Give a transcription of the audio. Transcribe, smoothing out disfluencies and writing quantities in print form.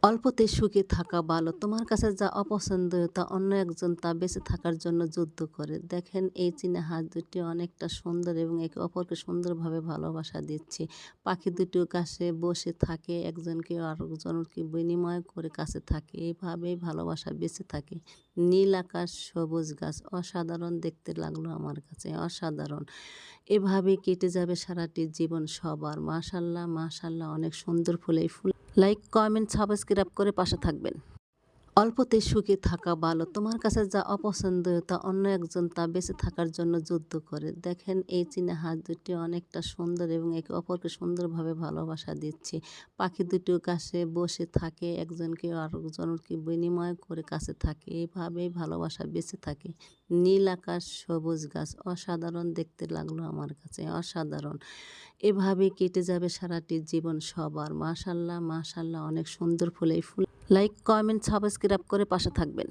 অল্পতে সুখী থাকা ভালো। তোমার কাছে যা অপছন্দনীয় তা অন্য একজন তা বেঁচে থাকার জন্য যুদ্ধ করে। দেখেন এই চীনা হাঁস দুটি অনেকটা সুন্দর এবং একে অপরকে সুন্দরভাবে ভালোবাসা দিচ্ছে। পাখি দুটিও কাছে বসে থাকে, একজনকে আরেকজনকে বিনিময় করে কাছে থাকে। এভাবেই ভালোবাসা বেঁচে থাকে। নীল আকাশ, সবুজ গাছ অসাধারণ দেখতে লাগলো আমার কাছে, অসাধারণ। এভাবেই কেটে যাবে সারাটি জীবন সবার। মাশাআল্লাহ, মাশাআল্লাহ অনেক সুন্দর ফুল এই ফুল লাইক, কমেন্ট, সাবস্ক্রাইব করে পাশে থাকবেন। অল্পতে সুখী থাকা ভালো। তোমার কাছে যা অপছন্দনীয় তা অন্য একজন তা বেঁচে থাকার জন্য যুদ্ধ করে। দেখেন এই চীনা হাঁস দুটি অনেকটা সুন্দর এবং একে অপরকে সুন্দরভাবে ভালোবাসা দিচ্ছে। পাখি দুটিও কাছে বসে থাকে, একজনকে আরেকজনকে বিনিময় করে কাছে থাকে। এভাবেই ভালোবাসা বেঁচে থাকে। নীল আকাশ, সবুজ গাছ অসাধারণ দেখতে লাগলো আমার কাছে, অসাধারণ। এভাবেই কেটে যাবে সারাটি জীবন সবার। মাশাআল্লাহ, মাশাআল্লাহ অনেক সুন্দর ফুল এই ফুল লাইক, কমেন্ট, সাবস্ক্রাইব করে পাশে থাকবেন।